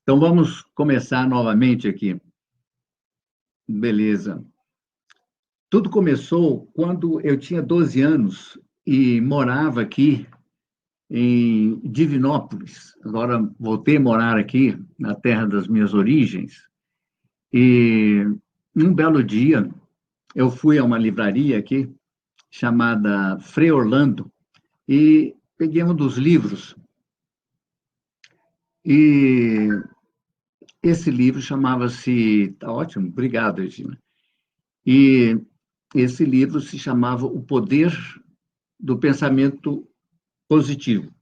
Então, vamos começar novamente aqui. Beleza. Tudo começou quando eu tinha 12 anos e morava aqui em Divinópolis. Agora, voltei a morar aqui, na terra das minhas origens. E, um belo dia, eu fui a uma livraria aqui, chamada Frei Orlando, e peguei um dos livros. E esse livro chamava-se... Tá ótimo, obrigado, Regina. E esse livro se chamava O Poder do Pensamento Positivo,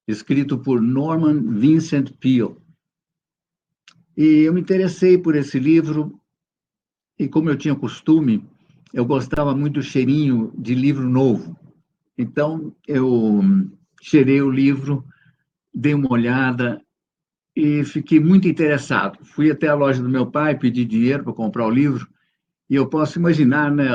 escrito por Norman Vincent Peale. E eu me interessei por esse livro, e como eu tinha costume, eu gostava muito do cheirinho de livro novo. Então, eu cheirei o livro, dei uma olhada e fiquei muito interessado. Fui até a loja do meu pai, pedi dinheiro para comprar o livro, e eu posso imaginar, né,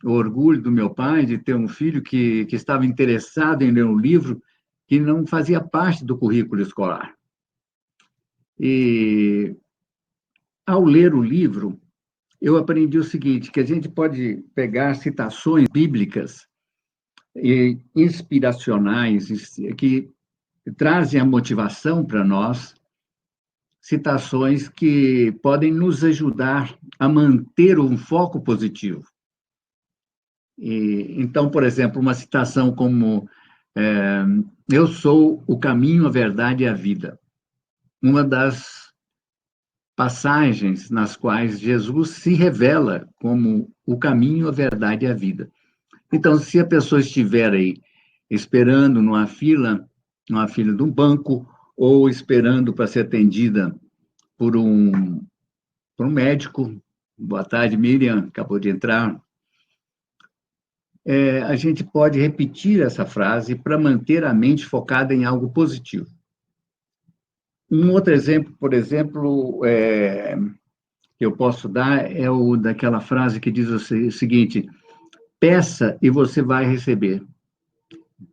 o orgulho do meu pai de ter um filho que estava interessado em ler um livro que não fazia parte do currículo escolar. E, ao ler o livro, eu aprendi o seguinte, que a gente pode pegar citações bíblicas e inspiracionais que trazem a motivação para nós, citações que podem nos ajudar a manter um foco positivo. Então, por exemplo, uma citação como eu sou o caminho, a verdade e a vida. Uma das passagens nas quais Jesus se revela como o caminho, a verdade e a vida. Então, se a pessoa estiver aí esperando numa fila de um banco, ou esperando para ser atendida por um médico, boa tarde, Miriam, acabou de entrar, a gente pode repetir essa frase para manter a mente focada em algo positivo. Um outro exemplo, por exemplo, que eu posso dar é o daquela frase que diz o seguinte: peça e você vai receber,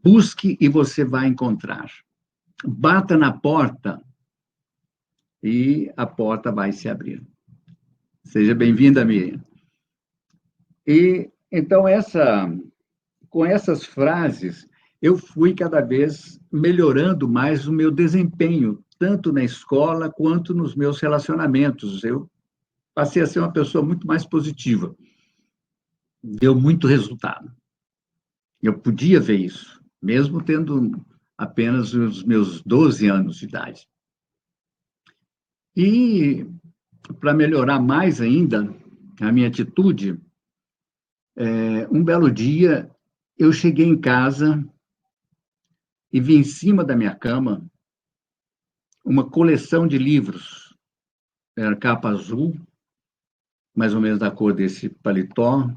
busque e você vai encontrar, bata na porta e a porta vai se abrir. Seja bem-vinda, Miriam. E então com essas frases eu fui cada vez melhorando mais o meu desempenho, tanto na escola quanto nos meus relacionamentos. Eu passei a ser uma pessoa muito mais positiva. Deu muito resultado. Eu podia ver isso, mesmo tendo apenas os meus 12 anos de idade. E, para melhorar mais ainda a minha atitude, um belo dia eu cheguei em casa e vi em cima da minha cama uma coleção de livros. Era capa azul, mais ou menos da cor desse paletó,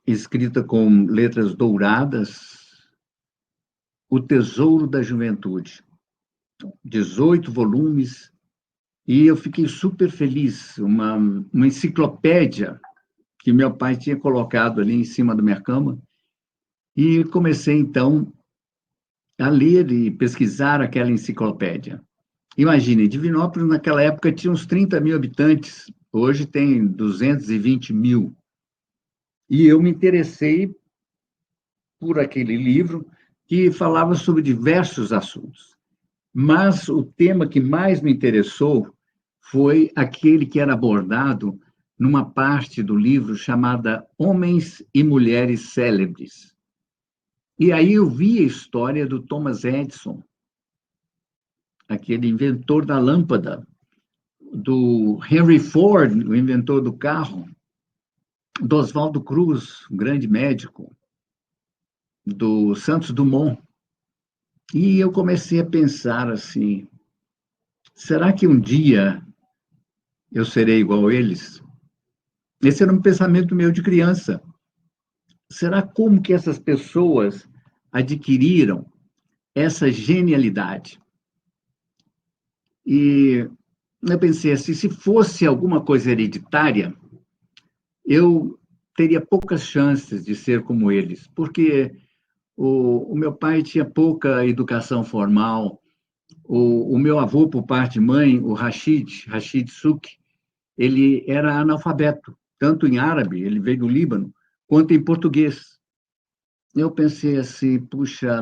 escrita com letras douradas, O Tesouro da Juventude. 18 volumes, e eu fiquei super feliz. Uma enciclopédia que meu pai tinha colocado ali em cima da minha cama, e comecei, então, a ler e pesquisar aquela enciclopédia. Imagine, Divinópolis, naquela época, tinha uns 30 mil habitantes, hoje tem 220 mil. E eu me interessei por aquele livro que falava sobre diversos assuntos. Mas o tema que mais me interessou foi aquele que era abordado numa parte do livro chamada Homens e Mulheres Célebres. E aí eu vi a história do Thomas Edison, aquele inventor da lâmpada, do Henry Ford, o inventor do carro, do Oswaldo Cruz, um grande médico, do Santos Dumont. E eu comecei a pensar assim, será que um dia eu serei igual a eles? Esse era um pensamento meu de criança. Será como que essas pessoas adquiriram essa genialidade? E eu pensei assim, se fosse alguma coisa hereditária, eu teria poucas chances de ser como eles, porque o meu pai tinha pouca educação formal, O meu avô, por parte de mãe, o Rashid Suki, ele era analfabeto, tanto em árabe, ele veio do Líbano, quanto em português. Eu pensei assim, puxa,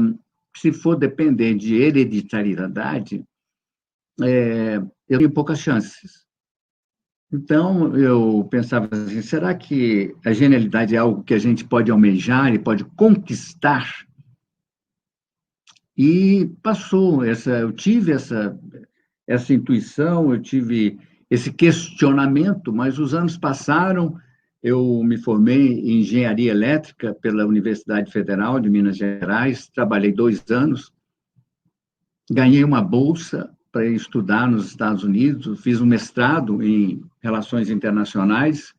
se for depender de hereditariedade, eu tenho poucas chances. Então, eu pensava assim, será que a genialidade é algo que a gente pode almejar e pode conquistar? E passou, eu tive essa intuição, eu tive esse questionamento, mas os anos passaram, eu me formei em engenharia elétrica pela Universidade Federal de Minas Gerais, trabalhei 2 anos, ganhei uma bolsa para estudar nos Estados Unidos, fiz um mestrado em relações internacionais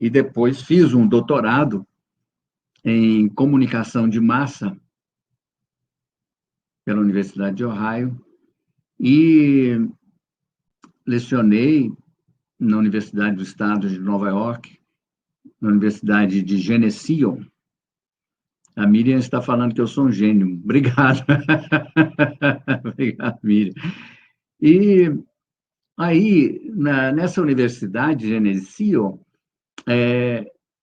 e depois fiz um doutorado em comunicação de massa pela Universidade de Ohio e lecionei na Universidade do Estado de Nova York, na Universidade de Geneseo. A Miriam está falando que eu sou um gênio. Obrigado. Obrigado, Miriam. E aí, nessa universidade, Geneseo,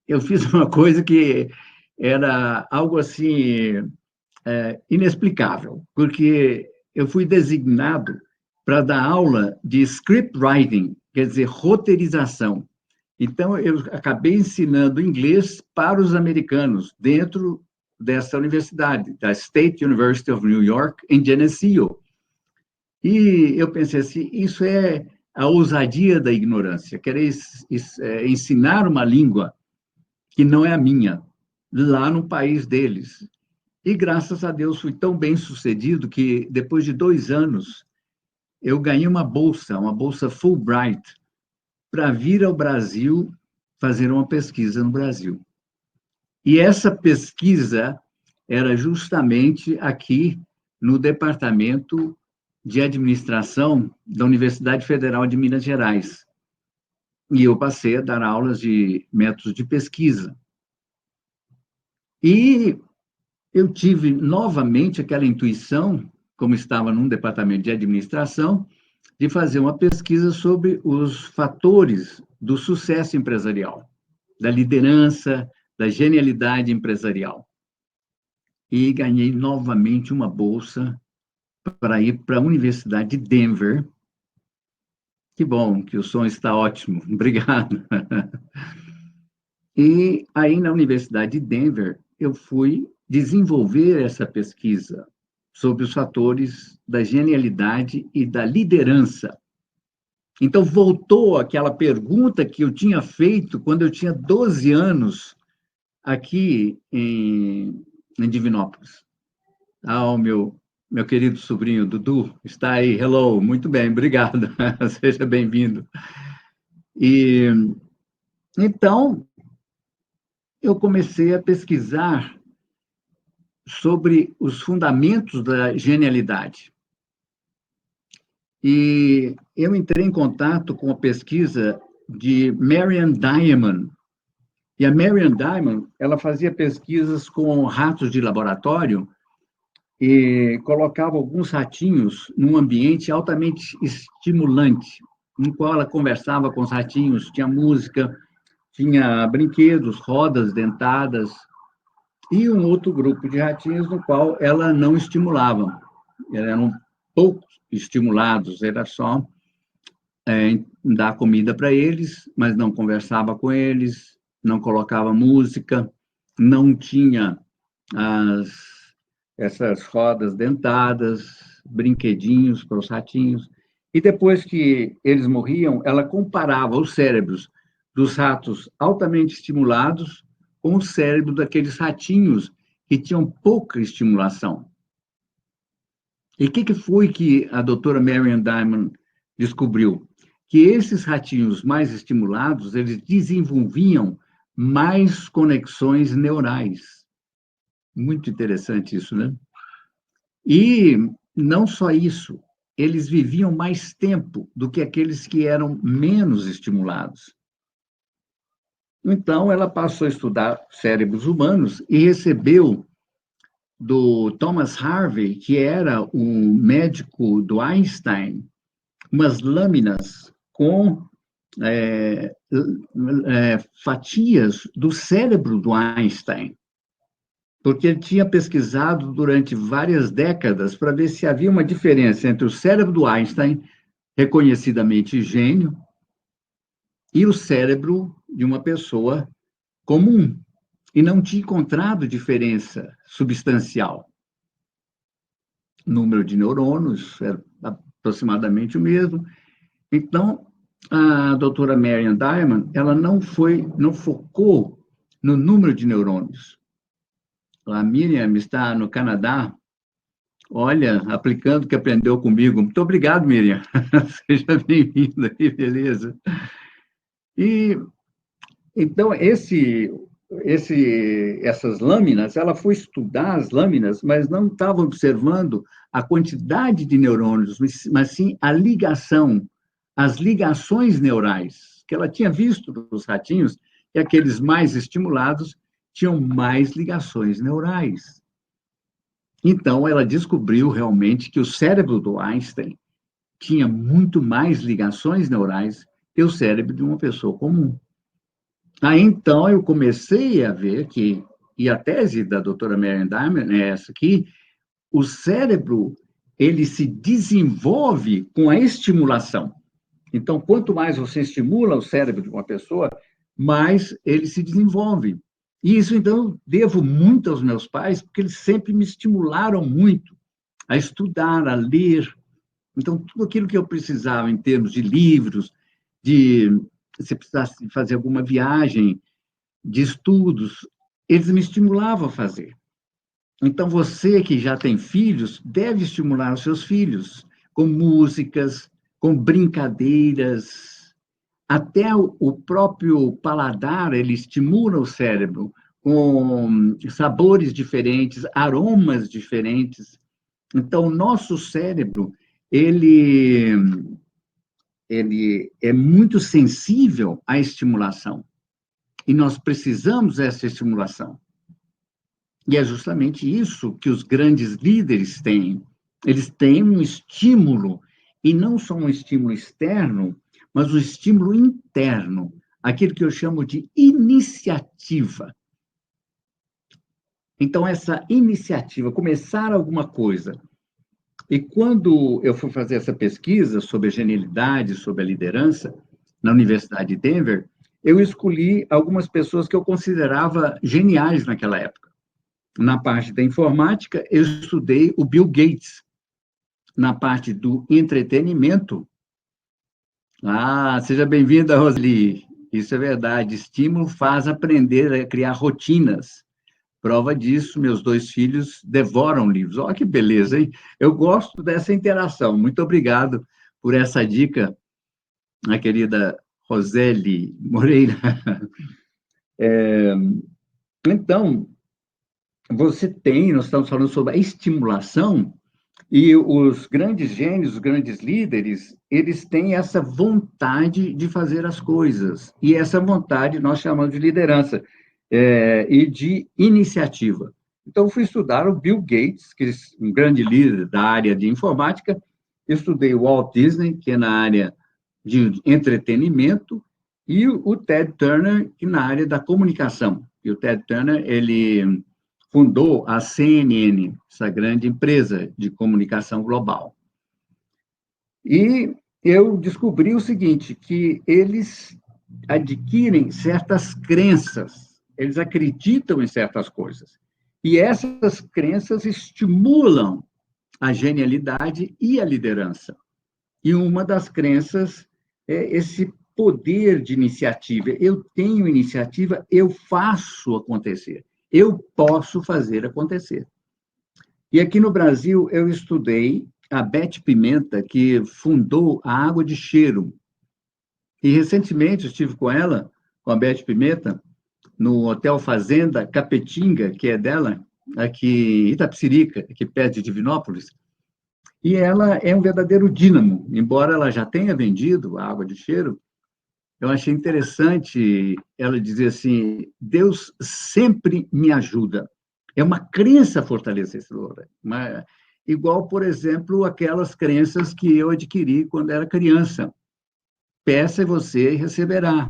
eu fiz uma coisa que era algo assim inexplicável, porque eu fui designado para dar aula de script writing, quer dizer, roteirização. Então, eu acabei ensinando inglês para os americanos, dentro dessa universidade, da State University of New York, em Geneseo. E eu pensei assim, isso é a ousadia da ignorância, querer ensinar uma língua que não é a minha, lá no país deles. E, graças a Deus, fui tão bem sucedido que, depois de 2 anos, eu ganhei uma bolsa Fulbright, para vir ao Brasil fazer uma pesquisa no Brasil. E essa pesquisa era justamente aqui no Departamento de Administração da Universidade Federal de Minas Gerais. E eu passei a dar aulas de métodos de pesquisa. E eu tive novamente aquela intuição, como estava num departamento de administração, de fazer uma pesquisa sobre os fatores do sucesso empresarial, da liderança, da genialidade empresarial. E ganhei novamente uma bolsa para ir para a Universidade de Denver. Que bom, que o som está ótimo, obrigado. E aí, na Universidade de Denver, eu fui desenvolver essa pesquisa sobre os fatores da genialidade e da liderança. Então, voltou aquela pergunta que eu tinha feito quando eu tinha 12 anos, aqui em Divinópolis. O meu querido sobrinho, Dudu, está aí. Hello, muito bem, obrigado. Seja bem-vindo. E, então, eu comecei a pesquisar sobre os fundamentos da genialidade. E eu entrei em contato com a pesquisa de Marian Diamond. E a Marian Diamond, ela fazia pesquisas com ratos de laboratório e colocava alguns ratinhos num ambiente altamente estimulante, no qual ela conversava com os ratinhos, tinha música, tinha brinquedos, rodas dentadas, e um outro grupo de ratinhos no qual ela não estimulava. Eram pouco estimulados, era só dar comida para eles, mas não conversava com eles, não colocava música, não tinha essas rodas dentadas, brinquedinhos para os ratinhos. E depois que eles morriam, ela comparava os cérebros dos ratos altamente estimulados com o cérebro daqueles ratinhos que tinham pouca estimulação. E o que foi que a doutora Marian Diamond descobriu? Que esses ratinhos mais estimulados, eles desenvolviam mais conexões neurais. Muito interessante isso, né? E não só isso, eles viviam mais tempo do que aqueles que eram menos estimulados. Então, ela passou a estudar cérebros humanos e recebeu do Thomas Harvey, que era o médico do Einstein, umas lâminas com fatias do cérebro do Einstein, porque ele tinha pesquisado durante várias décadas para ver se havia uma diferença entre o cérebro do Einstein, reconhecidamente gênio, e o cérebro de uma pessoa comum, e não tinha encontrado diferença substancial. O número de neurônios era aproximadamente o mesmo. Então, a doutora Marian Diamond, ela não focou no número de neurônios. A Miriam está no Canadá, olha, aplicando o que aprendeu comigo. Muito obrigado, Miriam. Seja bem-vinda aí, beleza? E, então, essas lâminas, ela foi estudar as lâminas, mas não estava observando a quantidade de neurônios, mas sim a ligação, as ligações neurais, que ela tinha visto nos ratinhos, e aqueles mais estimulados tinham mais ligações neurais. Então, ela descobriu realmente que o cérebro do Einstein tinha muito mais ligações neurais que o cérebro de uma pessoa comum. Aí, então, eu comecei a ver que, e a tese da doutora Marian Diamond é essa aqui, o cérebro, ele se desenvolve com a estimulação. Então, quanto mais você estimula o cérebro de uma pessoa, mais ele se desenvolve. E isso, então, devo muito aos meus pais, porque eles sempre me estimularam muito a estudar, a ler. Então, tudo aquilo que eu precisava em termos de livros, de se precisasse fazer alguma viagem, de estudos, eles me estimulavam a fazer. Então, você que já tem filhos, deve estimular os seus filhos com músicas, com brincadeiras, até o próprio paladar, ele estimula o cérebro com sabores diferentes, aromas diferentes. Então, o nosso cérebro, ele é muito sensível à estimulação. E nós precisamos dessa estimulação. E é justamente isso que os grandes líderes têm. Eles têm um estímulo, e não só um estímulo externo, mas um estímulo interno, aquilo que eu chamo de iniciativa. Então, essa iniciativa, começar alguma coisa. E quando eu fui fazer essa pesquisa sobre a genialidade, sobre a liderança, na Universidade de Denver, eu escolhi algumas pessoas que eu considerava geniais naquela época. Na parte da informática, eu estudei o Bill Gates. Na parte do entretenimento, seja bem-vinda, Rosli. Isso é verdade. Estímulo faz aprender a criar rotinas. Prova disso, meus 2 filhos devoram livros. Olha que beleza, hein? Eu gosto dessa interação. Muito obrigado por essa dica, minha querida Roseli Moreira. Então, nós estamos falando sobre a estimulação, e os grandes gênios, os grandes líderes, eles têm essa vontade de fazer as coisas. E essa vontade nós chamamos de liderança e de iniciativa. Então, fui estudar o Bill Gates, que é um grande líder da área de informática, estudei o Walt Disney, que é na área de entretenimento, e o Ted Turner, que é na área da comunicação. E o Ted Turner, ele fundou a CNN, essa grande empresa de comunicação global. E eu descobri o seguinte, que eles adquirem certas crenças, eles acreditam em certas coisas, e essas crenças estimulam a genialidade e a liderança. E uma das crenças é esse poder de iniciativa. Eu tenho iniciativa, eu faço acontecer. Eu posso fazer acontecer. E aqui no Brasil, eu estudei a Beth Pimenta, que fundou a Água de Cheiro. E recentemente estive com ela, com a Beth Pimenta, no Hotel Fazenda Capetinga, que é dela, aqui em Itapecerica, aqui perto de Divinópolis. E ela é um verdadeiro dínamo, embora ela já tenha vendido a Água de Cheiro. Eu achei interessante ela dizer assim: Deus sempre me ajuda. É uma crença fortalecedora. Igual, por exemplo, aquelas crenças que eu adquiri quando era criança. Peça e você receberá.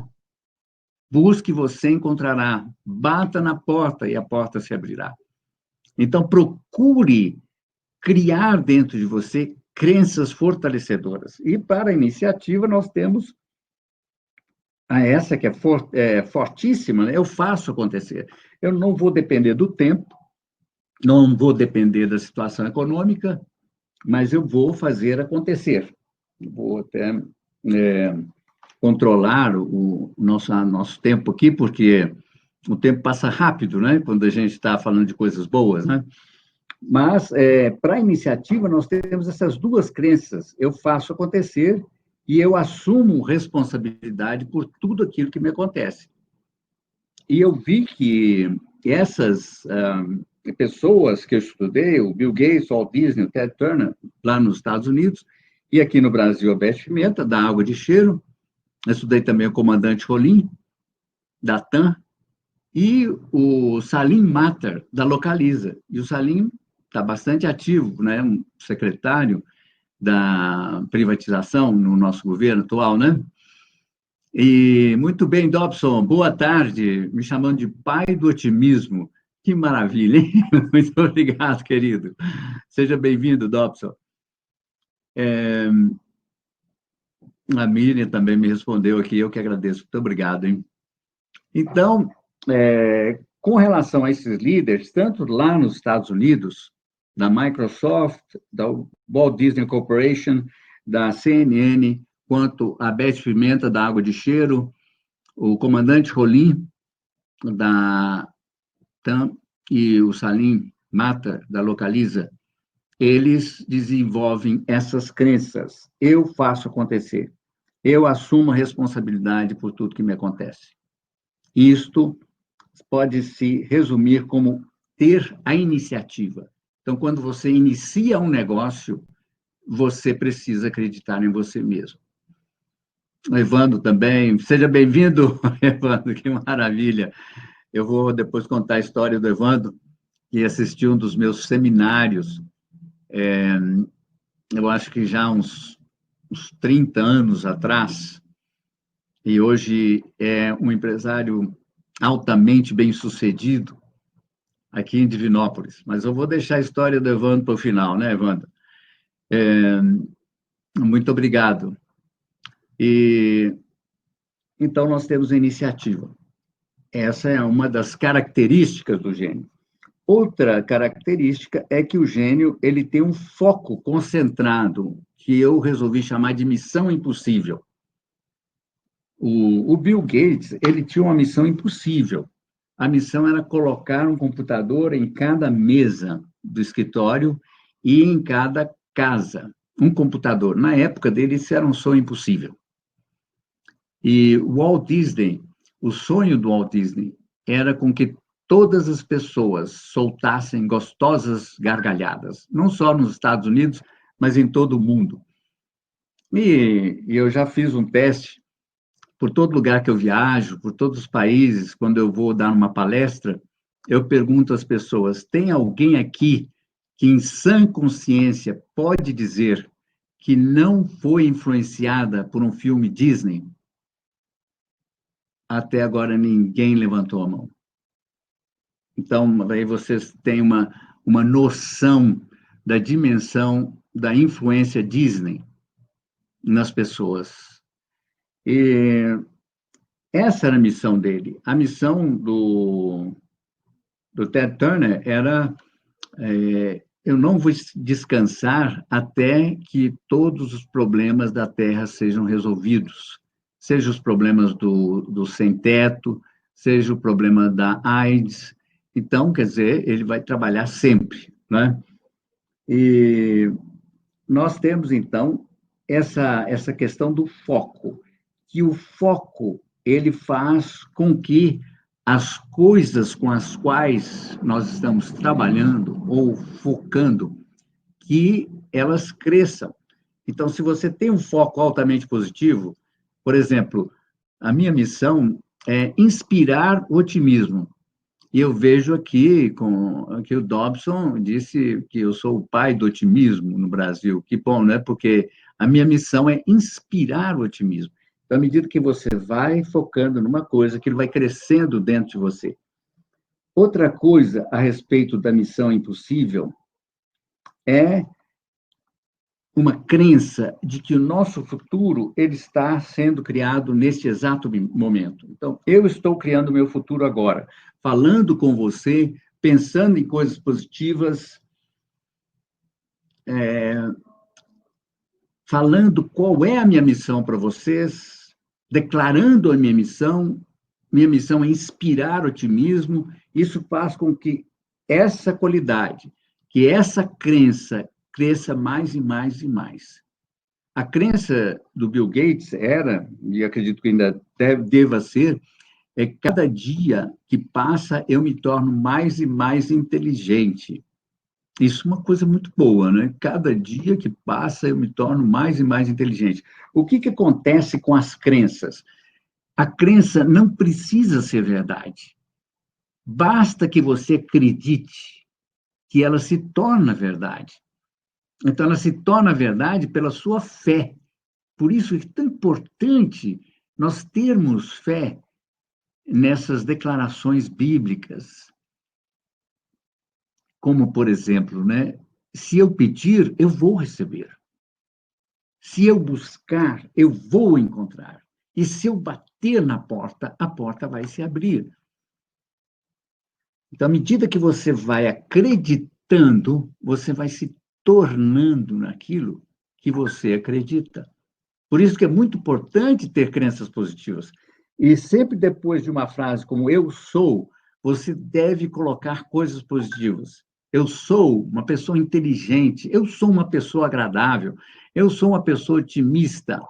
Busque, você encontrará. Bata na porta e a porta se abrirá. Então, procure criar dentro de você crenças fortalecedoras. E para a iniciativa, nós temos essa que é fortíssima, né? Eu faço acontecer. Eu não vou depender do tempo, não vou depender da situação econômica, mas eu vou fazer acontecer. Vou até controlar o nosso tempo aqui, porque o tempo passa rápido, né? Quando a gente está falando de coisas boas, né? Mas, para a iniciativa, nós temos essas duas crenças. Eu faço acontecer e eu assumo responsabilidade por tudo aquilo que me acontece. E eu vi que essas pessoas que eu estudei, o Bill Gates, o Walt Disney, o Ted Turner, lá nos Estados Unidos, e aqui no Brasil, a Beth Pimenta, da Água de Cheiro, eu estudei também o comandante Rolim, da TAM, e o Salim Matar, da Localiza. E o Salim está bastante ativo, né? Um secretário da privatização no nosso governo atual, né? E muito bem, Dobson, boa tarde, me chamando de pai do otimismo. Que maravilha, hein? Muito obrigado, querido. Seja bem-vindo, Dobson. A Miriam também me respondeu aqui, eu que agradeço. Muito obrigado, hein? Então, com relação a esses líderes, tanto lá nos Estados Unidos, da Microsoft, da Walt Disney Corporation, da CNN, quanto a Beth Pimenta, da Água de Cheiro, o comandante Rolim, da TAM, e o Salim Matar, da Localiza, eles desenvolvem essas crenças. Eu faço acontecer. Eu assumo a responsabilidade por tudo que me acontece. Isto pode se resumir como ter a iniciativa. Então, quando você inicia um negócio, você precisa acreditar em você mesmo. O Evandro também, seja bem-vindo, Evandro, que maravilha. Eu vou depois contar a história do Evandro, que assistiu um dos meus seminários, eu acho que já uns 30 anos atrás, e hoje é um empresário altamente bem-sucedido, aqui em Divinópolis. Mas eu vou deixar a história do Evandro para o final, né, Evandro? Muito obrigado. E então nós temos a iniciativa. Essa é uma das características do gênio. Outra característica é que o gênio ele tem um foco concentrado, que eu resolvi chamar de missão impossível. O Bill Gates ele tinha uma missão impossível. A missão era colocar um computador em cada mesa do escritório e em cada casa. Um computador. Na época dele, isso era um sonho impossível. E o Walt Disney, o sonho do Walt Disney era com que todas as pessoas soltassem gostosas gargalhadas, não só nos Estados Unidos, mas em todo o mundo. E eu já fiz um teste por todo lugar que eu viajo, por todos os países, quando eu vou dar uma palestra, eu pergunto às pessoas: tem alguém aqui que, em sã consciência, pode dizer que não foi influenciada por um filme Disney? Até agora ninguém levantou a mão. Então, aí vocês têm uma noção da dimensão da influência Disney nas pessoas. E essa era a missão dele. A missão do Ted Turner era eu não vou descansar até que todos os problemas da Terra sejam resolvidos, seja os problemas do sem-teto, seja o problema da AIDS. Então, quer dizer, ele vai trabalhar sempre, né? E nós temos, então, essa questão do foco, que o foco, ele faz com que as coisas com as quais nós estamos trabalhando ou focando, que elas cresçam. Então, se você tem um foco altamente positivo, por exemplo, a minha missão é inspirar otimismo. E eu vejo aqui, que o Dobson disse que eu sou o pai do otimismo no Brasil. Que bom, né? Porque a minha missão é inspirar o otimismo. Então, à medida que você vai focando numa coisa, aquilo vai crescendo dentro de você. Outra coisa a respeito da missão impossível é uma crença de que o nosso futuro ele está sendo criado neste exato momento. Então, eu estou criando o meu futuro agora, falando com você, pensando em coisas positivas, falando qual é a minha missão para vocês, declarando a minha missão. Minha missão é inspirar otimismo. Isso faz com que essa qualidade, que essa crença cresça mais e mais e mais. A crença do Bill Gates era, e acredito que ainda deva ser, é que cada dia que passa eu me torno mais e mais inteligente. Isso é uma coisa muito boa, né? Cada dia que passa eu me torno mais e mais inteligente. O que acontece com as crenças? A crença não precisa ser verdade. Basta que você acredite que ela se torna verdade. Então, ela se torna verdade pela sua fé. Por isso é tão importante nós termos fé nessas declarações bíblicas, como, por exemplo, né? Se eu pedir, eu vou receber. Se eu buscar, eu vou encontrar. E se eu bater na porta, a porta vai se abrir. Então, à medida que você vai acreditando, você vai se tornando naquilo que você acredita. Por isso que é muito importante ter crenças positivas. E sempre depois de uma frase como eu sou, você deve colocar coisas positivas. Eu sou uma pessoa inteligente, eu sou uma pessoa agradável, eu sou uma pessoa otimista.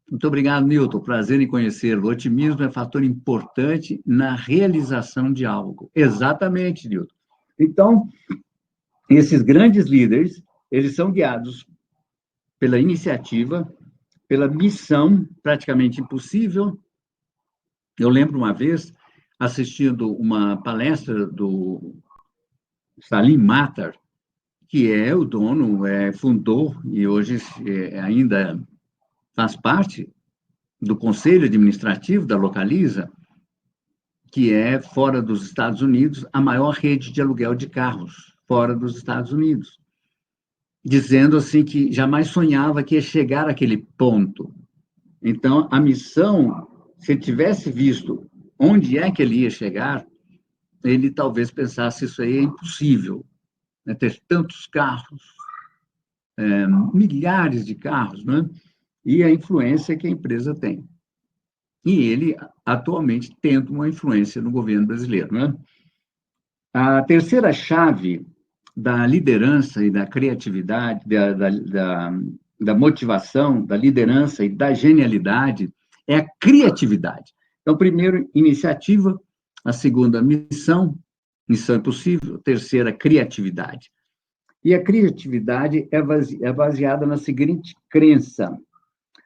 Muito obrigado, Newton. Prazer em conhecê-lo. O otimismo é fator importante na realização de algo. Exatamente, Newton. Então, esses grandes líderes, eles são guiados pela iniciativa, pela missão praticamente impossível. Eu lembro uma vez assistindo uma palestra do Salim Matar, que é o dono, fundou e hoje ainda faz parte do conselho administrativo da Localiza, que é, fora dos Estados Unidos, a maior rede de aluguel de carros fora dos Estados Unidos, dizendo assim que jamais sonhava que ia chegar àquele ponto. Então, a missão, se ele tivesse visto onde é que ele ia chegar, ele talvez pensasse isso aí é impossível, né? Ter tantos carros, milhares de carros, né? E a influência que a empresa tem. E ele, atualmente, tendo uma influência no governo brasileiro, né? A terceira chave da liderança e da criatividade, da motivação, da liderança e da genialidade é a criatividade. Então, primeiro, iniciativa, a segunda, missão, missão impossível, a terceira, criatividade. E a criatividade é baseada na seguinte crença: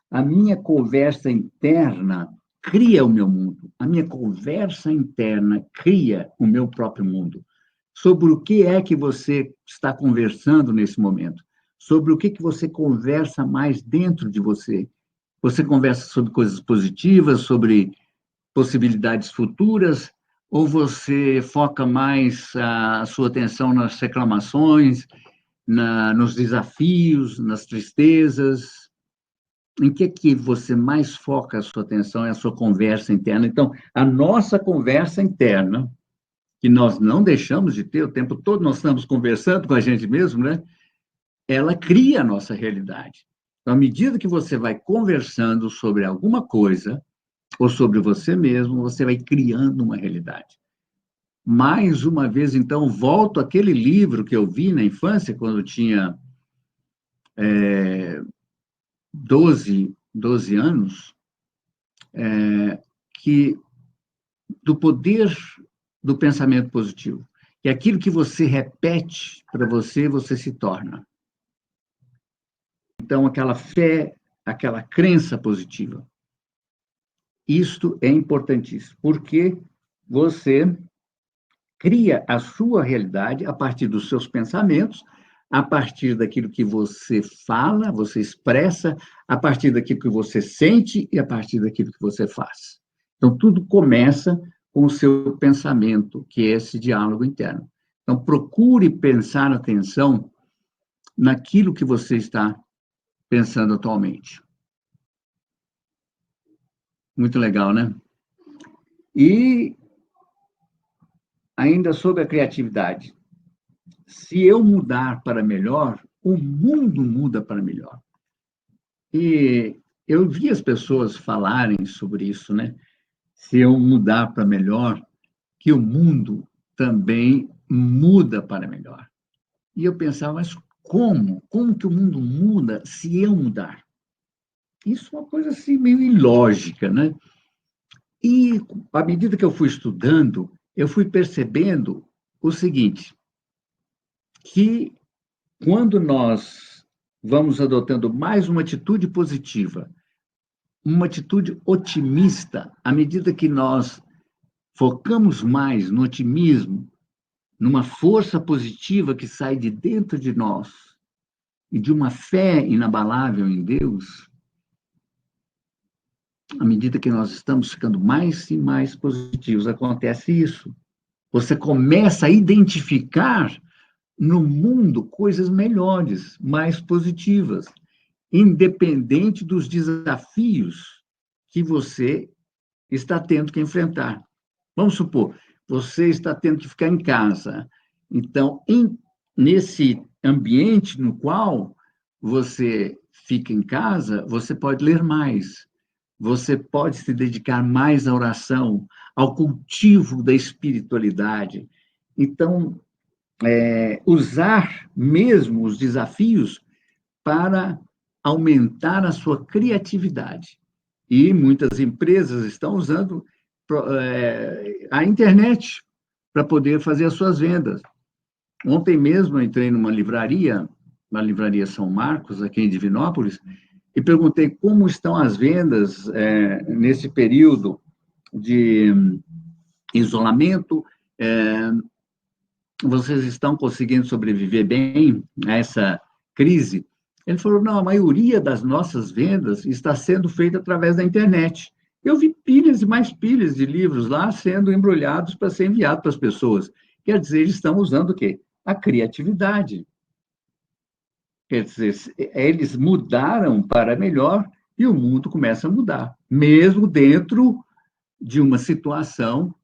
a minha conversa interna cria o meu mundo. A minha conversa interna cria o meu próprio mundo. Sobre o que é que você está conversando nesse momento? Sobre o que você conversa mais dentro de você? Você conversa sobre coisas positivas, sobre possibilidades futuras, ou você foca mais a sua atenção nas reclamações, nos desafios, nas tristezas? Em que você mais foca a sua atenção é a sua conversa interna. Então, a nossa conversa interna, que nós não deixamos de ter o tempo todo, nós estamos conversando com a gente mesmo, né? Ela cria a nossa realidade. Então, à medida que você vai conversando sobre alguma coisa, ou sobre você mesmo, você vai criando uma realidade. Mais uma vez, então, volto àquele livro que eu vi na infância, quando eu tinha 12 anos, que do poder do pensamento positivo. E aquilo que você repete para você, você se torna. Então, aquela fé, aquela crença positiva. Isto é importantíssimo, porque você cria a sua realidade a partir dos seus pensamentos, a partir daquilo que você fala, você expressa, a partir daquilo que você sente e a partir daquilo que você faz. Então, tudo começa com o seu pensamento, que é esse diálogo interno. Então, procure prestar atenção naquilo que você está pensando atualmente. Muito legal, né? E ainda sobre a criatividade. Se eu mudar para melhor, o mundo muda para melhor. E eu vi as pessoas falarem sobre isso, né? Se eu mudar para melhor, que o mundo também muda para melhor. E eu pensava, mas como? Como que o mundo muda se eu mudar? Isso é uma coisa assim meio ilógica, né? E à medida que eu fui estudando, eu fui percebendo o seguinte, que quando nós vamos adotando mais uma atitude positiva, uma atitude otimista, à medida que nós focamos mais no otimismo, numa força positiva que sai de dentro de nós e de uma fé inabalável em Deus, à medida que nós estamos ficando mais e mais positivos, acontece isso. Você começa a identificar no mundo coisas melhores, mais positivas, independente dos desafios que você está tendo que enfrentar. Vamos supor, você está tendo que ficar em casa. Então, nesse ambiente no qual você fica em casa, você pode ler mais, você pode se dedicar mais à oração, ao cultivo da espiritualidade. Então, usar mesmo os desafios para aumentar a sua criatividade. E muitas empresas estão usando a internet para poder fazer as suas vendas. Ontem mesmo eu entrei numa livraria, na livraria São Marcos, aqui em Divinópolis, e perguntei como estão as vendas nesse período de isolamento. Vocês estão conseguindo sobreviver bem a essa crise? Ele falou, não, a maioria das nossas vendas está sendo feita através da internet. Eu vi pilhas e mais pilhas de livros lá sendo embrulhados para ser enviado para as pessoas. Quer dizer, eles estão usando o quê? A criatividade. Quer dizer, eles mudaram para melhor e o mundo começa a mudar, mesmo dentro de uma situação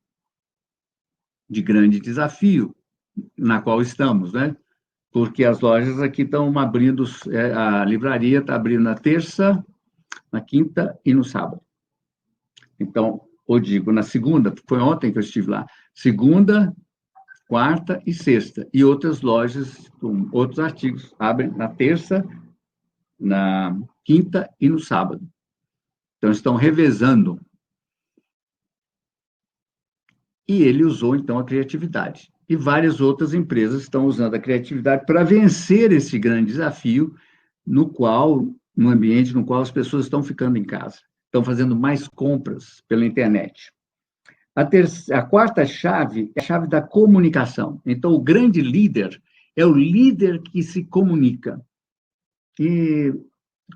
de grande desafio na qual estamos, né? Porque as lojas aqui estão abrindo, a livraria está abrindo na terça, na quinta e no sábado. Então, eu digo, na segunda, foi ontem que eu estive lá, segunda, quarta e sexta. E outras lojas, com outros artigos, abrem na terça, na quinta e no sábado. Então, estão revezando. E ele usou, então, a criatividade. E várias outras empresas estão usando a criatividade para vencer esse grande desafio no ambiente no qual as pessoas estão ficando em casa, estão fazendo mais compras pela internet. A quarta chave é a chave da comunicação. Então, o grande líder é o líder que se comunica. E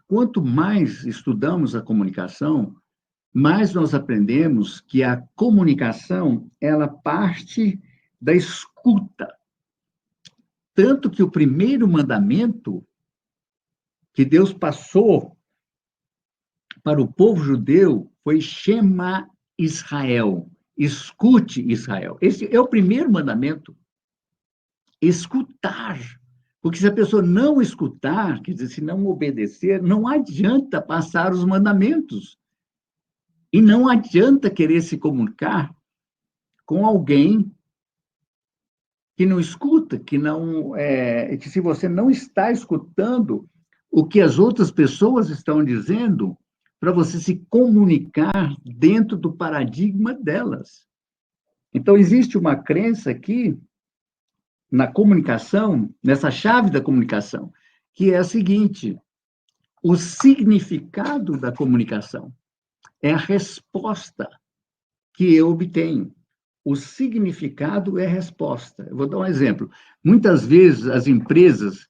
quanto mais estudamos a comunicação, mais nós aprendemos que a comunicação, ela parte da escuta. Tanto que o primeiro mandamento que Deus passou para o povo judeu foi Shema Israel, escute Israel. Esse é o primeiro mandamento, escutar. Porque se a pessoa não escutar, quer dizer, se não obedecer, não adianta passar os mandamentos. E não adianta querer se comunicar com alguém que não escuta, que se você não está escutando o que as outras pessoas estão dizendo, para você se comunicar dentro do paradigma delas. Então, existe uma crença aqui, na comunicação, nessa chave da comunicação, que é a seguinte: o significado da comunicação é a resposta que eu obtenho. o significado é a resposta. Eu vou dar um exemplo. Muitas vezes as empresas,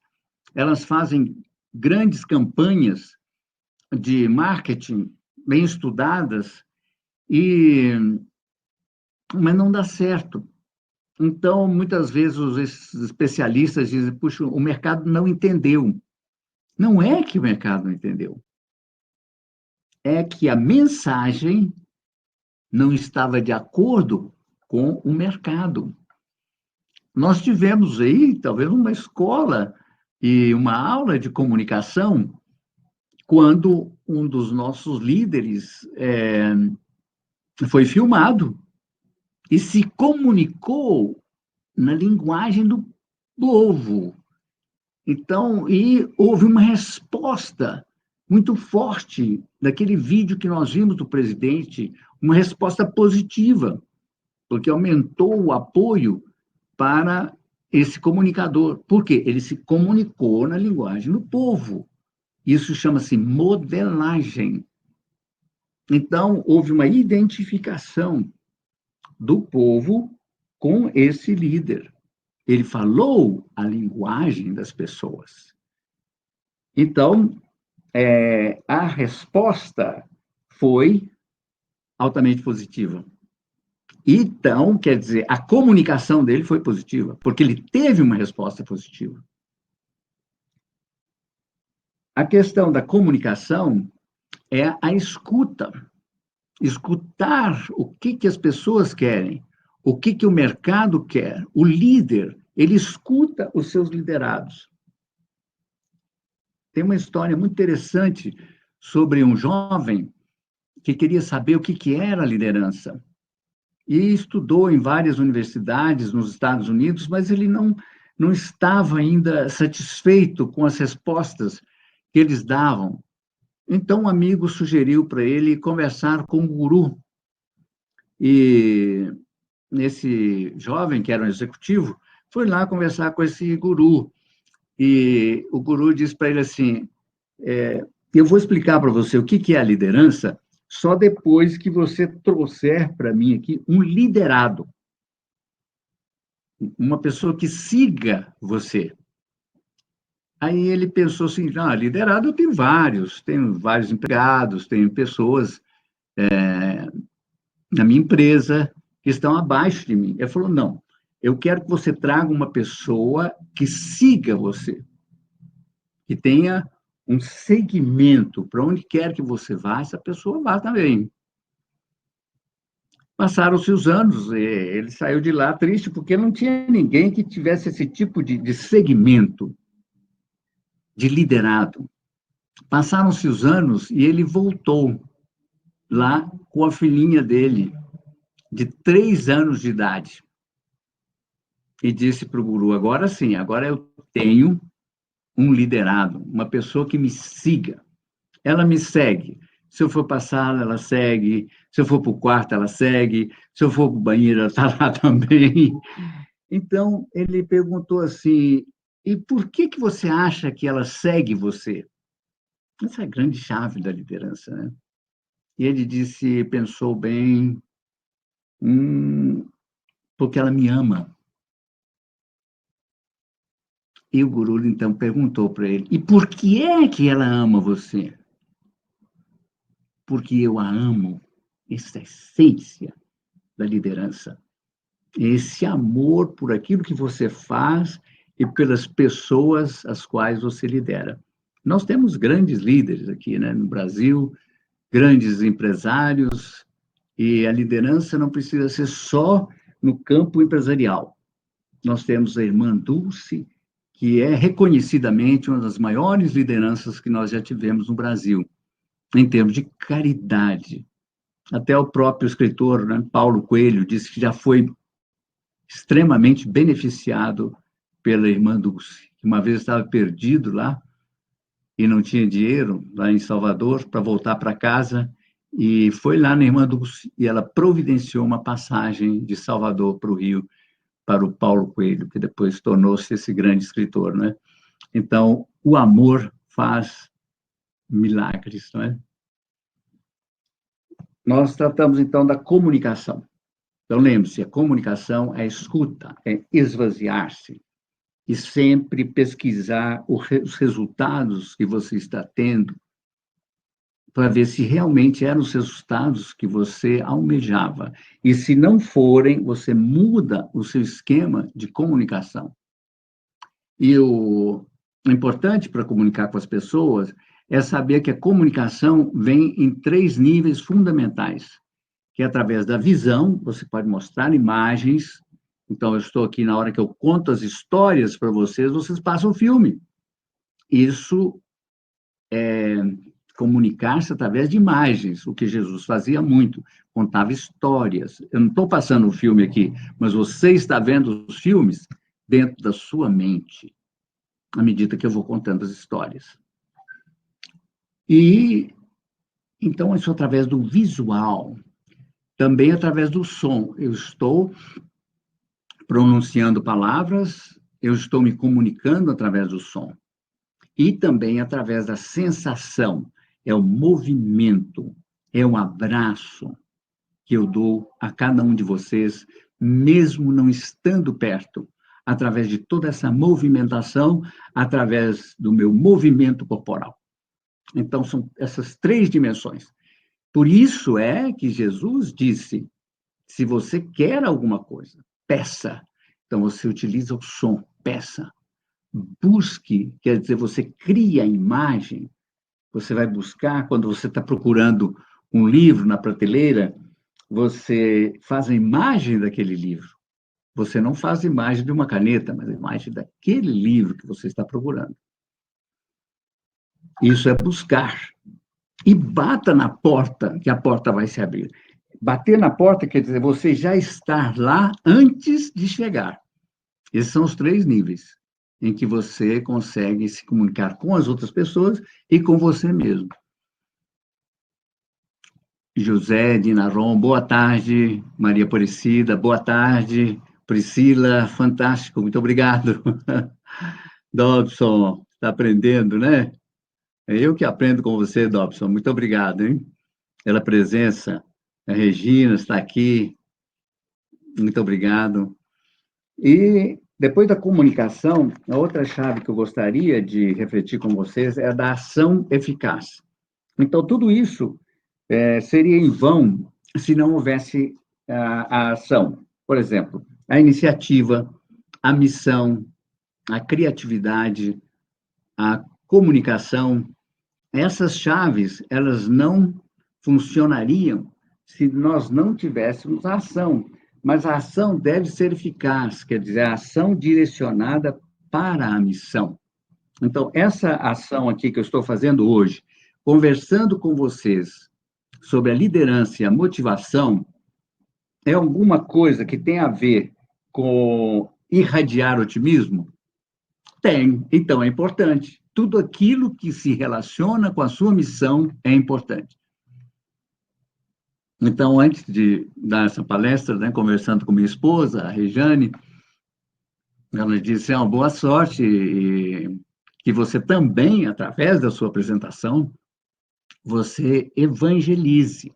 elas fazem grandes campanhas de marketing bem estudadas, e mas não dá certo. Então, muitas vezes, os especialistas dizem, puxa, o mercado não entendeu. Não é que o mercado não entendeu, é que a mensagem não estava de acordo com o mercado. Nós tivemos aí, talvez, uma escola e uma aula de comunicação, quando um dos nossos líderes foi filmado e se comunicou na linguagem do povo. Então, e houve uma resposta muito forte daquele vídeo que nós vimos do presidente, uma resposta positiva, porque aumentou o apoio para esse comunicador. Por quê? Ele se comunicou na linguagem do povo. Isso chama-se modelagem. Então, houve uma identificação do povo com esse líder. Ele falou a linguagem das pessoas. Então, a resposta foi altamente positiva. Então, quer dizer, a comunicação dele foi positiva, porque ele teve uma resposta positiva. A questão da comunicação é a escuta. Escutar o que as pessoas querem, o que o mercado quer. O líder, ele escuta os seus liderados. Tem uma história muito interessante sobre um jovem que queria saber o que era liderança. E estudou em várias universidades nos Estados Unidos, mas ele não estava ainda satisfeito com as respostas que eles davam. Então, um amigo sugeriu para ele conversar com um guru. E esse jovem, que era um executivo, foi lá conversar com esse guru. E o guru disse para ele assim: eu vou explicar para você o que é a liderança só depois que você trouxer para mim aqui um liderado, uma pessoa que siga você. Aí ele pensou assim: liderado eu tenho vários empregados, tenho pessoas na minha empresa que estão abaixo de mim. Ele falou: não, eu quero que você traga uma pessoa que siga você, que tenha um segmento, para onde quer que você vá, essa pessoa vá também. Passaram-se os anos, ele saiu de lá triste, porque não tinha ninguém que tivesse esse tipo de segmento, de liderado. Passaram-se os anos e ele voltou lá com a filhinha dele, de 3 anos de idade, e disse para o guru: agora sim, agora eu tenho um liderado, uma pessoa que me siga. Ela me segue. Se eu for para a sala, ela segue. Se eu for para o quarto, ela segue. Se eu for para o banheiro, ela está lá também. Então, ele perguntou assim: e por que você acha que ela segue você? Essa é a grande chave da liderança, né? E ele disse, pensou bem, porque ela me ama. E o guru, então, perguntou para ele: e por que é que ela ama você? Porque eu a amo. Essa é a essência da liderança. Esse amor por aquilo que você faz e pelas pessoas as quais você lidera. Nós temos grandes líderes aqui, né, no Brasil, grandes empresários, e a liderança não precisa ser só no campo empresarial. Nós temos a irmã Dulce, que é reconhecidamente uma das maiores lideranças que nós já tivemos no Brasil, em termos de caridade. Até o próprio escritor, né, Paulo Coelho, disse que já foi extremamente beneficiado pela irmã Dulce, que uma vez estava perdido lá e não tinha dinheiro, lá em Salvador, para voltar para casa, e foi lá na irmã Dulce, e ela providenciou uma passagem de Salvador para o Rio, para o Paulo Coelho, que depois tornou-se esse grande escritor, né? Então, o amor faz milagres, não é? Nós tratamos, então, da comunicação. Então, lembre-se, a comunicação é escuta, é esvaziar-se e sempre pesquisar os resultados que você está tendo para ver se realmente eram os resultados que você almejava. E se não forem, você muda o seu esquema de comunicação. E o importante para comunicar com as pessoas é saber que a comunicação vem em 3 níveis fundamentais, que é através da visão, você pode mostrar imagens. Então, eu estou aqui, na hora que eu conto as histórias para vocês, vocês passam o filme. Isso é comunicar-se através de imagens, o que Jesus fazia muito, contava histórias. Eu não estou passando o filme aqui, mas você está vendo os filmes dentro da sua mente, à medida que eu vou contando as histórias. E, então, isso através do visual, também através do som. Eu estou pronunciando palavras, eu estou me comunicando através do som. E também através da sensação, é o movimento, é um abraço que eu dou a cada um de vocês, mesmo não estando perto, através de toda essa movimentação, através do meu movimento corporal. Então, são essas 3 dimensões. Por isso é que Jesus disse: se você quer alguma coisa, peça. Então, você utiliza o som, peça. Busque, quer dizer, você cria a imagem. Você vai buscar, quando você está procurando um livro na prateleira, você faz a imagem daquele livro. Você não faz a imagem de uma caneta, mas a imagem daquele livro que você está procurando. Isso é buscar. E bata na porta, que a porta vai se abrir. Bater na porta quer dizer você já estar lá antes de chegar. Esses são os 3 níveis em que você consegue se comunicar com as outras pessoas e com você mesmo. José Dinaron, boa tarde. Maria Aparecida, boa tarde. Priscila, fantástico, muito obrigado. Dobson, está aprendendo, né? É eu que aprendo com você, Dobson. Muito obrigado, hein? Pela presença. A Regina está aqui. Muito obrigado. E depois da comunicação, a outra chave que eu gostaria de refletir com vocês é a da ação eficaz. Então, tudo isso seria em vão se não houvesse a ação. Por exemplo, a iniciativa, a missão, a criatividade, a comunicação. Essas chaves, elas não funcionariam se nós não tivéssemos a ação. Mas a ação deve ser eficaz, quer dizer, a ação direcionada para a missão. Então, essa ação aqui que eu estou fazendo hoje, conversando com vocês sobre a liderança e a motivação, é alguma coisa que tem a ver com irradiar otimismo? Tem. Então, é importante. Tudo aquilo que se relaciona com a sua missão é importante. Então, antes de dar essa palestra, né, conversando com minha esposa, a Rejane, ela disse: boa sorte, e que você também, através da sua apresentação, você evangelize.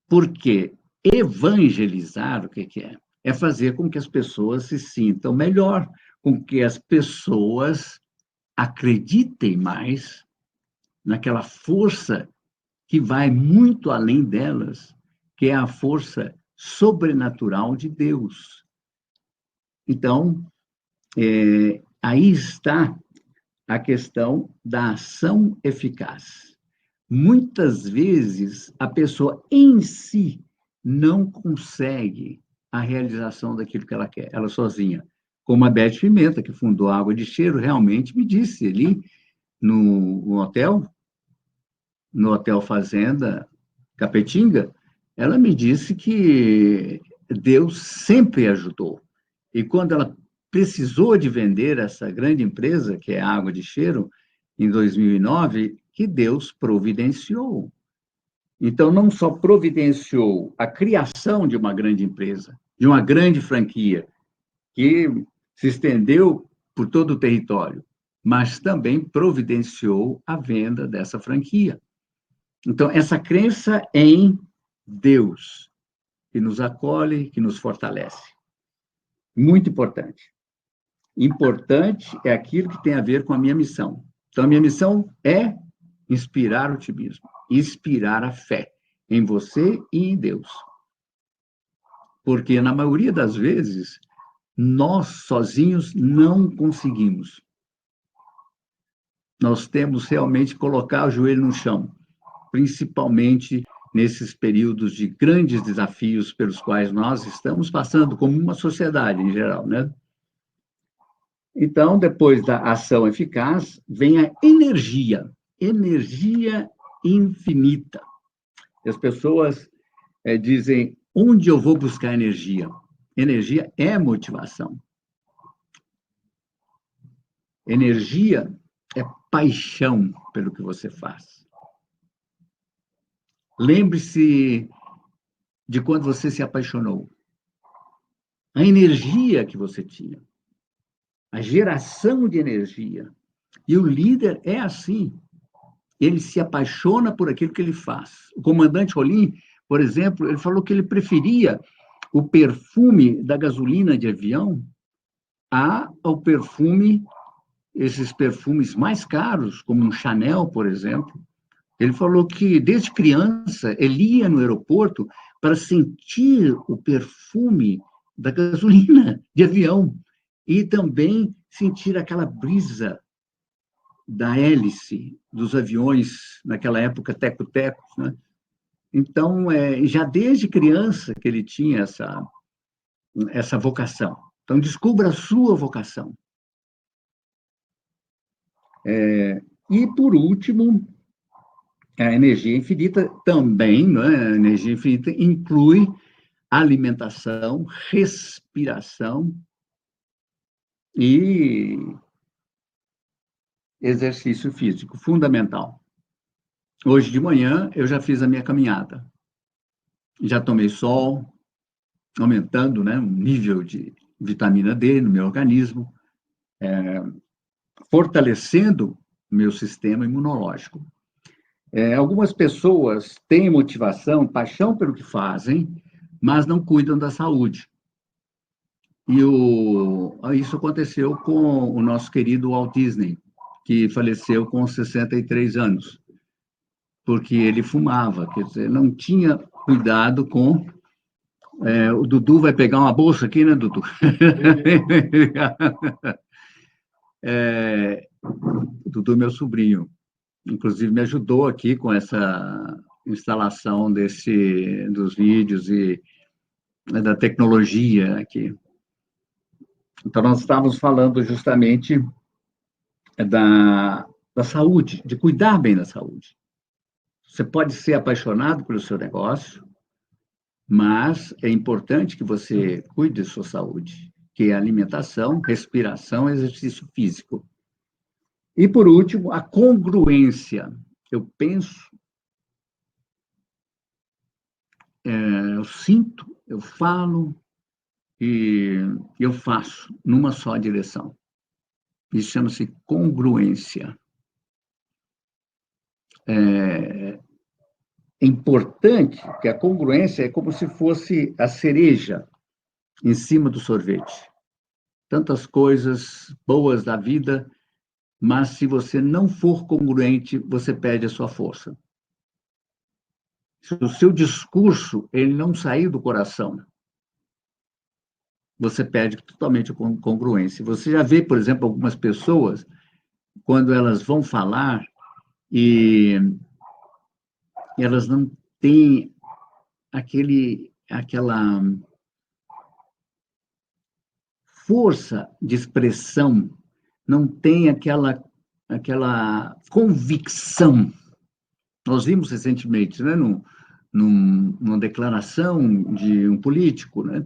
Porque evangelizar, o que é? É fazer com que as pessoas se sintam melhor, com que as pessoas acreditem mais naquela força que vai muito além delas, que é a força sobrenatural de Deus. Então, aí está a questão da ação eficaz. Muitas vezes, a pessoa em si não consegue a realização daquilo que ela quer, ela sozinha. Como a Beth Pimenta, que fundou a Água de Cheiro, realmente me disse ali no Hotel Fazenda Capetinga, ela me disse que Deus sempre ajudou. E quando ela precisou de vender essa grande empresa, que é a Água de Cheiro, em 2009, que Deus providenciou. Então, não só providenciou a criação de uma grande empresa, de uma grande franquia, que se estendeu por todo o território, mas também providenciou a venda dessa franquia. Então, essa crença em Deus que nos acolhe, que nos fortalece. Muito importante. Importante é aquilo que tem a ver com a minha missão. Então, a minha missão é inspirar o otimismo, inspirar a fé em você e em Deus. Porque, na maioria das vezes, nós sozinhos não conseguimos. Nós temos realmente que colocar o joelho no chão, principalmente nesses períodos de grandes desafios pelos quais nós estamos passando, como uma sociedade em geral, né? Então, depois da ação eficaz, vem a energia, energia infinita. As pessoas dizem, onde eu vou buscar energia? Energia é motivação. Energia é paixão pelo que você faz. Lembre-se de quando você se apaixonou. A energia que você tinha. A geração de energia. E o líder é assim. Ele se apaixona por aquilo que ele faz. O comandante Rolim, por exemplo, ele falou que ele preferia o perfume da gasolina de avião ao perfume, esses perfumes mais caros, como um Chanel, por exemplo. Ele falou que, desde criança, ele ia no aeroporto para sentir o perfume da gasolina de avião e também sentir aquela brisa da hélice dos aviões, naquela época, teco-tecos, né? Então, já desde criança que ele tinha essa vocação. Então, descubra a sua vocação. E, por último, a energia infinita também, né? A energia infinita inclui alimentação, respiração e exercício físico, fundamental. Hoje de manhã eu já fiz a minha caminhada. Já tomei sol, aumentando, né, o nível de vitamina D no meu organismo, fortalecendo o meu sistema imunológico. Algumas pessoas têm motivação, paixão pelo que fazem, mas não cuidam da saúde. E isso aconteceu com o nosso querido Walt Disney, que faleceu com 63 anos, porque ele fumava, quer dizer, não tinha cuidado com... o Dudu vai pegar uma bolsa aqui, né, Dudu? O Dudu, meu sobrinho, inclusive me ajudou aqui com essa instalação dos vídeos e da tecnologia aqui. Então, nós estávamos falando justamente da saúde, de cuidar bem da saúde. Você pode ser apaixonado pelo seu negócio, mas é importante que você cuide da sua saúde, que é alimentação, respiração, exercício físico. E, por último, a congruência. Eu penso, eu sinto, eu falo e eu faço numa só direção. Isso chama-se congruência. É importante que a congruência é como se fosse a cereja em cima do sorvete. Tantas coisas boas da vida, mas se você não for congruente, você perde a sua força. Se o seu discurso ele não sair do coração, você perde totalmente a congruência. Você já vê, por exemplo, algumas pessoas, quando elas vão falar e elas não têm aquela força de expressão, não tem aquela convicção. Nós vimos recentemente, né, numa declaração de um político, né,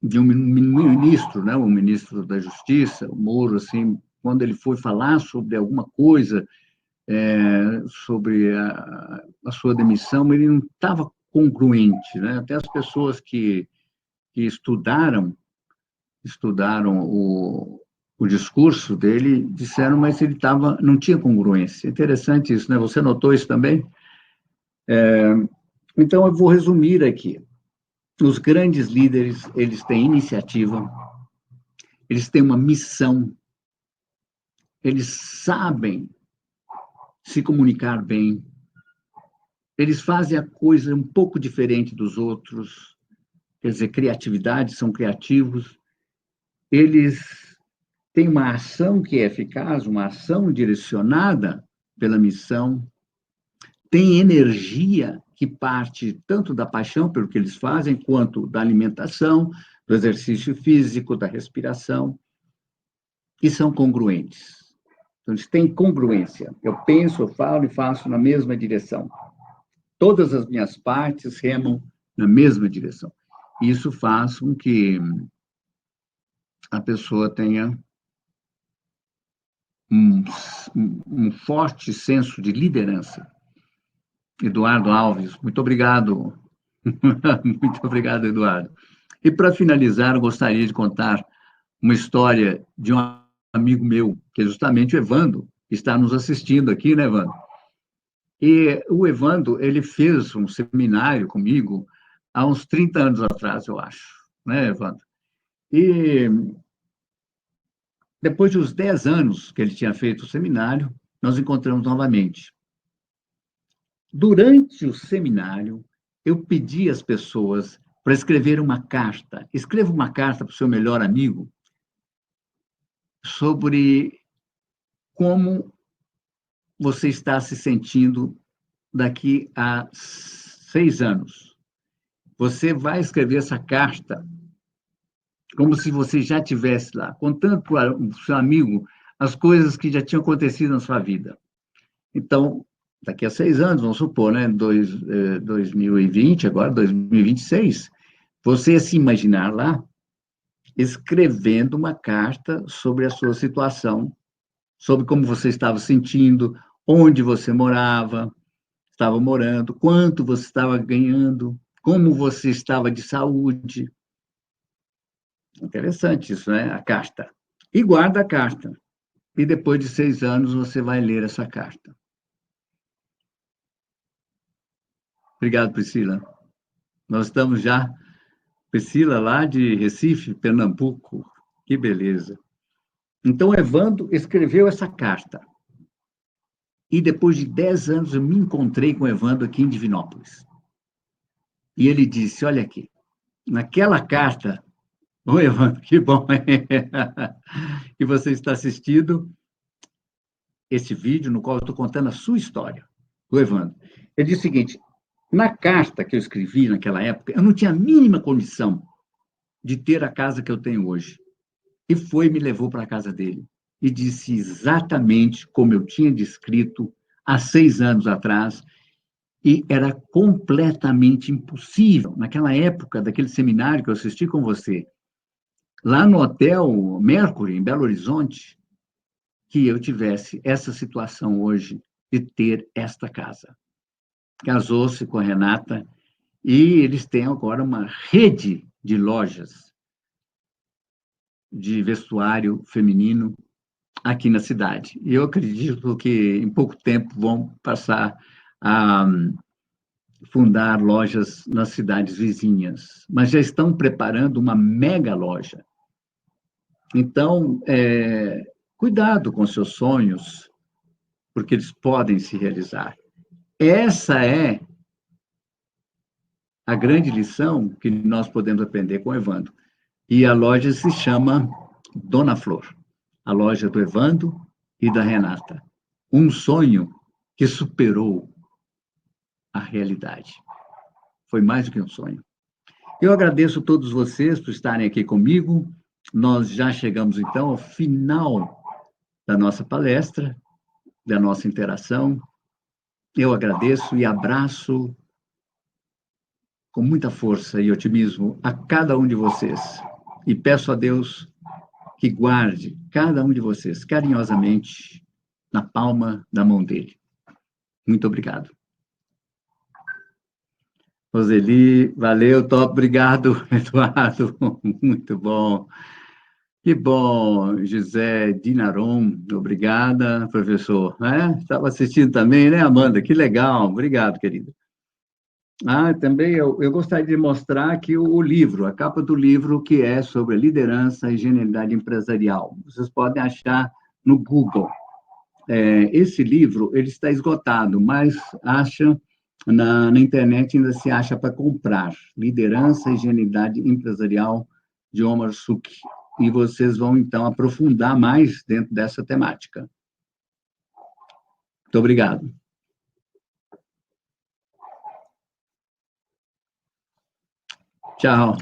de um ministro, né, o ministro da Justiça, o Moro, assim, quando ele foi falar sobre alguma coisa, sobre a sua demissão, ele não estava congruente, né? Até as pessoas que estudaram o discurso dele disseram, mas ele não tinha congruência. Interessante isso, né? Você notou isso também? Então, eu vou resumir aqui. Os grandes líderes, eles têm iniciativa, eles têm uma missão, eles sabem se comunicar bem, eles fazem a coisa um pouco diferente dos outros, quer dizer, criatividade, são criativos, eles têm uma ação que é eficaz, uma ação direcionada pela missão, tem energia que parte tanto da paixão pelo que eles fazem, quanto da alimentação, do exercício físico, da respiração, e são congruentes. Então, eles têm congruência. Eu penso, eu falo e faço na mesma direção. Todas as minhas partes remam na mesma direção. Isso faz com que a pessoa tenha um, um forte senso de liderança. Eduardo Alves, muito obrigado. Muito obrigado, Eduardo. E para finalizar, eu gostaria de contar uma história de um amigo meu, que é justamente o Evandro, que está nos assistindo aqui, né, Evandro? E o Evandro, ele fez um seminário comigo há uns 30 anos atrás, eu acho, né, Evandro? E depois de uns 10 anos que ele tinha feito o seminário, nós encontramos novamente. Durante o seminário, eu pedi às pessoas para escrever uma carta. Escreva uma carta para o seu melhor amigo sobre como você está se sentindo daqui a 6 anos. Você vai escrever essa carta como se você já estivesse lá, contando para o seu amigo as coisas que já tinham acontecido na sua vida. Então, daqui a 6 anos, vamos supor, né, 2020, agora 2026, você se imaginar lá escrevendo uma carta sobre a sua situação, sobre como você estava sentindo, onde você morava, estava morando, quanto você estava ganhando, como você estava de saúde. Interessante isso, né? A carta. E guarda a carta. E depois de 6 anos você vai ler essa carta. Obrigado, Priscila. Nós estamos já, Priscila, lá de Recife, Pernambuco. Que beleza. Então, Evandro escreveu essa carta. E depois de 10 anos eu me encontrei com o Evandro aqui em Divinópolis. E ele disse, olha aqui, naquela carta... Oi, Evandro, que bom que você está assistindo esse vídeo no qual eu estou contando a sua história, o Evandro. Ele disse o seguinte, na carta que eu escrevi naquela época, eu não tinha a mínima condição de ter a casa que eu tenho hoje. E foi e me levou para a casa dele. E disse exatamente como eu tinha descrito há 6 anos atrás, e era completamente impossível, naquela época, daquele seminário que eu assisti com você, lá no Hotel Mercury, em Belo Horizonte, que eu tivesse essa situação hoje de ter esta casa. Casou-se com a Renata e eles têm agora uma rede de lojas de vestuário feminino aqui na cidade. E eu acredito que em pouco tempo vão passar a fundar lojas nas cidades vizinhas, mas já estão preparando uma mega loja. Então, cuidado com seus sonhos, porque eles podem se realizar. Essa é a grande lição que nós podemos aprender com o Evandro. E a loja se chama Dona Flor, a loja do Evandro e da Renata. Um sonho que superou a realidade. Foi mais do que um sonho. Eu agradeço a todos vocês por estarem aqui comigo. Nós já chegamos, então, ao final da nossa palestra, da nossa interação. Eu agradeço e abraço com muita força e otimismo a cada um de vocês. E peço a Deus que guarde cada um de vocês carinhosamente na palma da mão dele. Muito obrigado. Roseli, valeu, top, obrigado, Eduardo, muito bom. Que bom, José Dinaron, obrigada, professor. Estava assistindo também, né, Amanda? Que legal, obrigado, querida. Também eu gostaria de mostrar aqui o livro, a capa do livro, que é sobre liderança e genialidade empresarial. Vocês podem achar no Google. Esse livro, ele está esgotado, mas acha na internet, ainda se acha para comprar. Liderança e Genialidade Empresarial, de Omar Suki. E vocês vão, então, aprofundar mais dentro dessa temática. Muito obrigado. Tchau.